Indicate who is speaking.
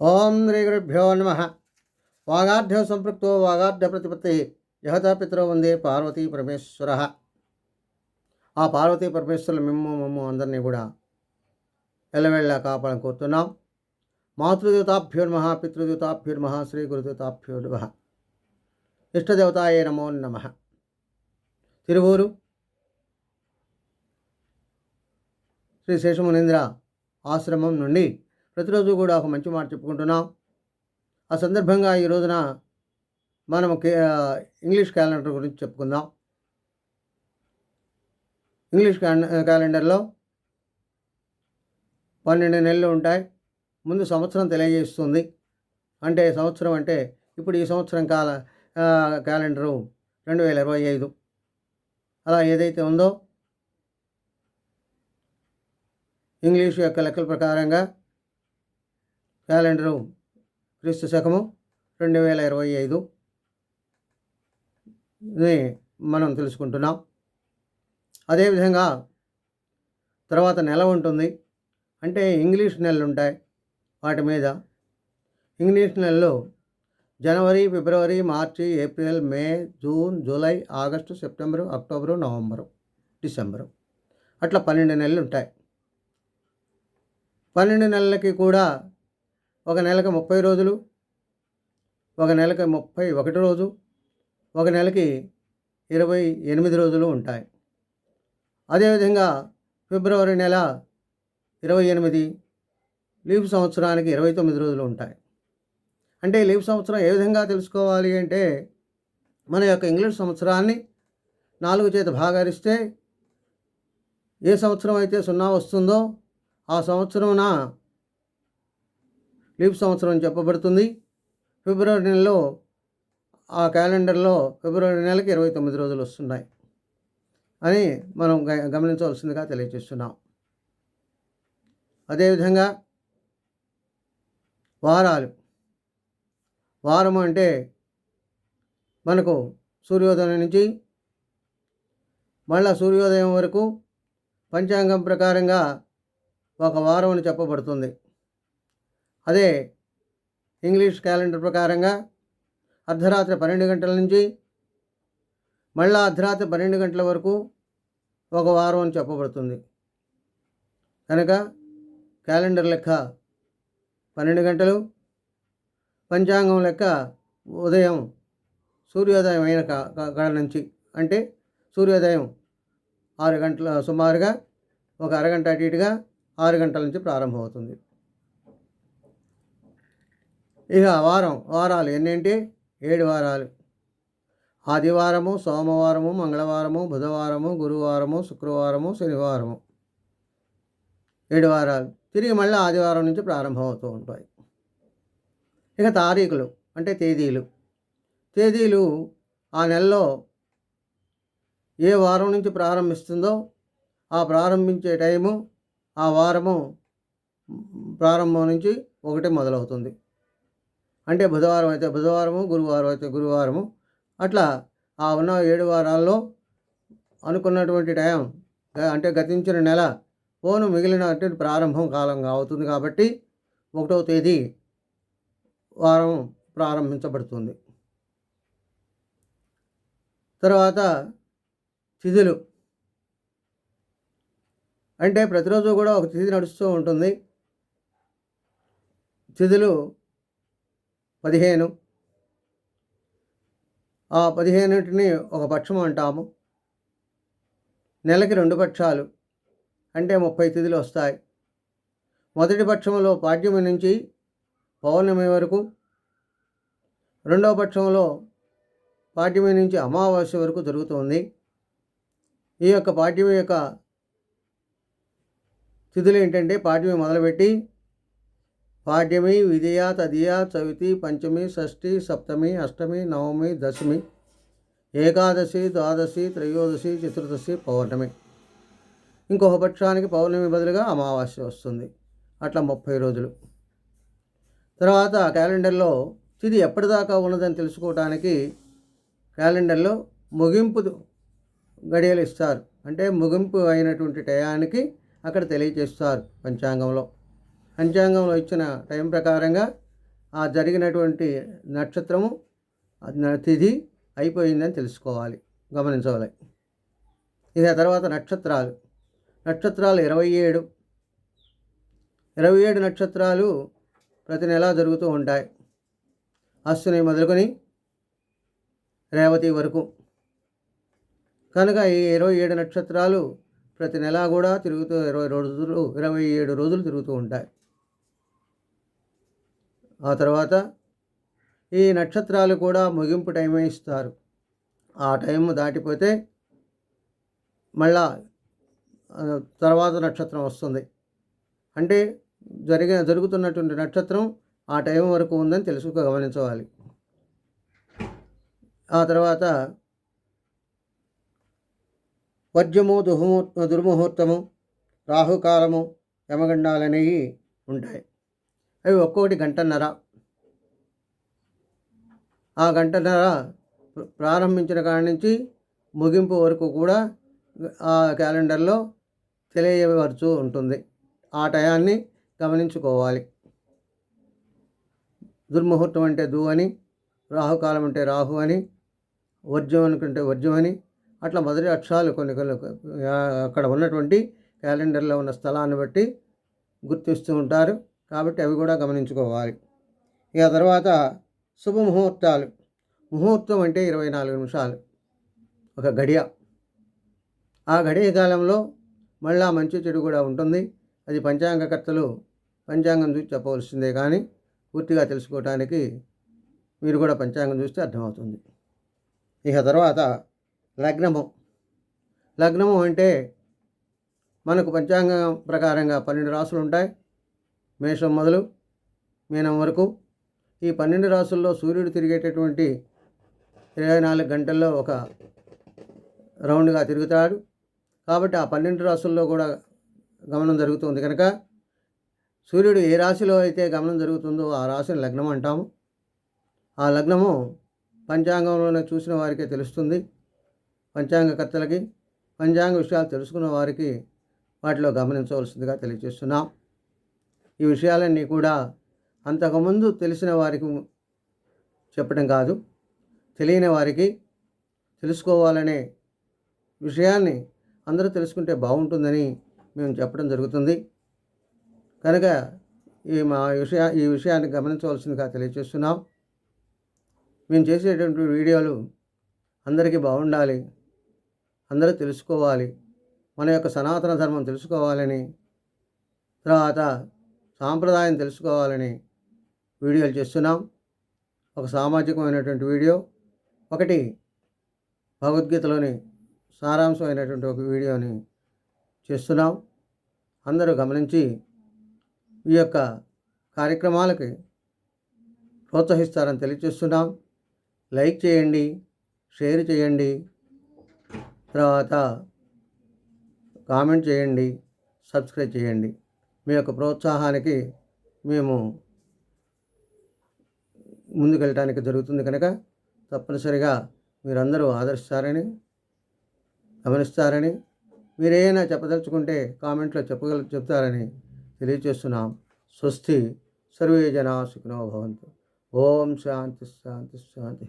Speaker 1: ఓం శ్రీ గురుభ్యో నమ. వాగాఢ్య సంపృక్తో వాగాఢ్య ప్రతిపత్తి జగత పితరో వందే పార్వతీ పరమేశ్వర. ఆ పార్వతీ పరమేశ్వరులు మమ్ము అందరినీ కూడా ఎల్లవేళ్ళ కాపాడని కోరుతున్నాం. మాతృదేవతాభ్యో నమ, పితృదేవతాభ్యో నమ, శ్రీ గురుదేవతాభ్యో నమ. ఇష్టదేవతాయే నమో నమ. తిరువూరు శ్రీ శేషమునీంద్ర ఆశ్రమం నుండి ప్రతిరోజు కూడా ఒక మంచి మాట చెప్పుకుంటున్నాం. ఆ సందర్భంగా ఈ రోజున మనం ఇంగ్లీష్ క్యాలెండర్ గురించి చెప్పుకుందాం. ఇంగ్లీష్ క్యాలెండర్లో 12 నెలలు ఉంటాయి. ముందు సంవత్సరం తెలియజేస్తుంది. అంటే సంవత్సరం అంటే ఇప్పుడు ఈ సంవత్సరం క్యాలెండరు 2025 అలా ఏదైతే ఉందో ఇంగ్లీషు యొక్క లెక్కల ప్రకారంగా క్యాలెండరు క్రీస్తు శకము 2025 మనం తెలుసుకుంటున్నాం. అదేవిధంగా తర్వాత నెల ఉంటుంది. అంటే ఇంగ్లీష్ నెలలు ఉంటాయి. వాటి మీద ఇంగ్లీష్ నెలలు జనవరి, ఫిబ్రవరి, మార్చి, April, May, June, July, August, September, October, November, December అట్లా 12 నెలలు ఉంటాయి. 12 నెలలకి కూడా ఒక నెలకి 30 రోజులు, ఒక నెలకి 31 రోజు, ఒక నెలకి 28 రోజులు ఉంటాయి. అదేవిధంగా ఫిబ్రవరి నెల 28, లీప్ సంవత్సరానికి 29 రోజులు ఉంటాయి. అంటే లీప్ సంవత్సరం ఏ విధంగా తెలుసుకోవాలి అంటే మన యొక్క ఇంగ్లీష్ సంవత్సరాన్ని 4 చేత భాగారిస్తే ఏ సంవత్సరం అయితే 0 వస్తుందో ఆ సంవత్సరమున లీప్ సంవత్సరం చెప్పబడుతుంది. ఫిబ్రవరి నెలలో ఆ క్యాలెండర్లో ఫిబ్రవరి నెలకి 29 రోజులు వస్తున్నాయి అని మనం గమనించవలసిందిగా తెలియజేస్తున్నాం. అదేవిధంగా వారము అంటే మనకు సూర్యోదయం నుంచి మళ్ళా సూర్యోదయం వరకు పంచాంగం ప్రకారంగా ఒక వారం అని చెప్పబడుతుంది. అదే ఇంగ్లీష్ క్యాలెండర్ ప్రకారంగా అర్ధరాత్రి 12 గంటల నుంచి మళ్ళా అర్ధరాత్రి 12 గంటల వరకు ఒక వారం అని చెప్పబడుతుంది. కనుక క్యాలెండర్ లెక్క 12 గంటలు, పంచాంగం లెక్క ఉదయం సూర్యోదయం అయిన కాడ నుంచి, అంటే సూర్యోదయం 6 గంటల సుమారుగా ఒక అరగంట అటు ఇటుగా 6 గంటల నుంచి ప్రారంభమవుతుంది. ఇక వారాలు ఎన్నేంటి? 7 వారాలు. ఆదివారము, సోమవారము, మంగళవారము, బుధవారము, గురువారము, శుక్రవారము, శనివారము 7 వారాలు. తిరిగి మళ్ళీ ఆదివారం నుంచి ప్రారంభమవుతూ ఉంటాయి. ఇక తారీఖులు అంటే తేదీలు ఆ నెలలో ఏ వారం నుంచి ప్రారంభిస్తుందో ఆ ప్రారంభించే టైము ఆ వారము ప్రారంభం నుంచి 1 మొదలవుతుంది. అంటే బుధవారం అయితే బుధవారము, గురువారం అయితే గురువారము, అట్లా ఆ ఉన్న 7 వారాల్లో అనుకున్నటువంటి టైం అంటే గతించిన నెల మిగిలినటువంటి ప్రారంభం కాలంగా అవుతుంది. కాబట్టి 1వ తేదీ వారం ప్రారంభించబడుతుంది. తర్వాత తిథులు అంటే ప్రతిరోజు కూడా ఒక తిథి నడుస్తూ ఉంటుంది. తిథులు 15. ఆ 15ని ఒక పక్షం అంటాము. నెలకి 2 పక్షాలు అంటే 30 తిథులు వస్తాయి. మొదటి పక్షంలో పాడ్యమి నుంచి పౌర్ణమి వరకు, రెండవ పక్షంలో పాడ్యమి నుంచి అమావాస్య వరకు జరుగుతుంది. ఈ యొక్క పాడ్యమి యొక్క తిథులు ఏంటంటే పాడ్యమి మొదలుపెట్టి పాడ్యమి, విజయ, తదియ, చవితి, పంచమి, షష్ఠి, సప్తమి, అష్టమి, నవమి, దశమి, ఏకాదశి, ద్వాదశి, త్రయోదశి, చతుర్దశి, పౌర్ణమి. ఇంకొక పక్షానికి పౌర్ణమి బదులుగా అమావాస్య వస్తుంది. అట్లా 30 రోజులు. తర్వాత క్యాలెండర్లో తిథి ఎప్పటిదాకా ఉన్నదని తెలుసుకోవడానికి క్యాలెండర్లో ముగింపు గడియలు ఇస్తారు. అంటే ముగింపు అయినటువంటి టయానికి అక్కడ తెలియజేస్తారు. పంచాంగంలో ఇచ్చిన టైం ప్రకారంగా ఆ జరిగినటువంటి నక్షత్రము తిథి అయిపోయిందని తెలుసుకోవాలి, గమనించవాలి. ఇక తర్వాత నక్షత్రాలు 27 నక్షత్రాలు ప్రతి నెల జరుగుతూ ఉంటాయి. అశ్విని మొదలుకొని రేవతి వరకు. కనుక ఈ 27 నక్షత్రాలు ప్రతి నెల కూడా తిరుగుతూ 27 రోజులు తిరుగుతూ ఉంటాయి. ఆ తర్వాత ఈ నక్షత్రాలు కూడా ముగింపు టైమే ఇస్తారు. ఆ టైం దాటిపోతే మళ్ళా తర్వాత నక్షత్రం వస్తుంది. అంటే జరుగుతున్నటువంటి నక్షత్రం ఆ టైం వరకు ఉందని గమనించవాలి. ఆ తర్వాత వర్జము, దుర్ముహూర్తము, రాహుకాలము, యమగండాలు అనేవి ఉంటాయి. అవి ఒక్కొక్కటి గంటన్నర. ఆ గంటన్నర ప్రారంభించిన కాడి నుంచి ముగింపు వరకు కూడా ఆ క్యాలెండర్లో తెలియవరుచూ ఉంటుంది. ఆ టయాన్ని గమనించుకోవాలి. దుర్ముహూర్తం అంటే దు అని, రాహుకాలం అంటే రాహు అని, వర్జం అనుకుంటే వర్జం అని, అట్లా మొదటి అక్షరాలు కొన్ని అక్కడ ఉన్నటువంటి క్యాలెండర్లో ఉన్న స్థలాన్ని బట్టి గుర్తిస్తూ ఉంటారు. కాబట్టి అవి కూడా గమనించుకోవాలి. ఇక తర్వాత శుభముహూర్తాలు. ముహూర్తం అంటే 24 నిమిషాలు, ఒక గడియ. ఆ గడియ కాలంలో మళ్ళా మంచి చెడు కూడా ఉంటుంది. అది పంచాంగకర్తలు పంచాంగం చూసి చెప్పవలసిందే, కానీ పూర్తిగా తెలుసుకోవటానికి మీరు కూడా పంచాంగం చూస్తే అర్థమవుతుంది. ఇక తర్వాత లగ్నము. లగ్నము అంటే మనకు పంచాంగం ప్రకారంగా 12 రాసులు ఉంటాయి. మేషం మొదలు మీనం వరకు. ఈ 12 రాసుల్లో సూర్యుడు తిరిగేటటువంటి 24 గంటల్లో ఒక రౌండ్గా తిరుగుతాడు. కాబట్టి ఆ 12 రాసుల్లో కూడా గమనం జరుగుతుంది. కనుక సూర్యుడు ఏ రాశిలో అయితే గమనం జరుగుతుందో ఆ రాశిని లగ్నం అంటాము. ఆ లగ్నము పంచాంగంలోనే చూసిన వారికే తెలుస్తుంది. పంచాంగకర్తలకి, పంచాంగ విషయాలు తెలుసుకున్న వారికి వాటిలో గమనించవలసిందిగా తెలియజేస్తున్నాం. ఈ విషయాలన్నీ కూడా అంతకుముందు తెలిసిన వారికి చెప్పడం కాదు, తెలియని వారికి తెలుసుకోవాలనే విషయాన్ని అందరూ తెలుసుకుంటే బాగుంటుందని మేము చెప్పడం జరుగుతుంది. కనుక ఈ విషయాన్ని గమనించవలసిందిగా తెలియజేస్తున్నాం. మేము చేసేటువంటి వీడియోలు అందరికీ బాగుండాలి, అందరూ తెలుసుకోవాలి, మన యొక్క సనాతన ధర్మం తెలుసుకోవాలని, తర్వాత సాంప్రదాయం తెలుసుకోవాలని వీడియోలు చేస్తున్నాం. ఒక సామాజికమైనటువంటి వీడియో, ఒకటి భగవద్గీతలోని సారాంశమైనటువంటి ఒక వీడియోని చేస్తున్నాం. అందరూ గమనించి ఈ యొక్క కార్యక్రమాలకి ప్రోత్సహిస్తారని తెలియజేస్తున్నాం. లైక్ చేయండి, షేర్ చేయండి, తర్వాత కామెంట్ చేయండి, సబ్స్క్రైబ్ చేయండి. మీ యొక్క ప్రోత్సాహానికి మేము ముందుకెళ్ళటానికి జరుగుతుంది. కనుక తప్పనిసరిగా మీరందరూ ఆదరిస్తారని, గమనిస్తారని, మీరేమైనా చెప్పదలుచుకుంటే కామెంట్లో చెప్తారని తెలియజేస్తున్నాం. స్వస్తి. సర్వే జనా సుఖినో భవంతు. ఓం శాంతి శాంతి శాంతి.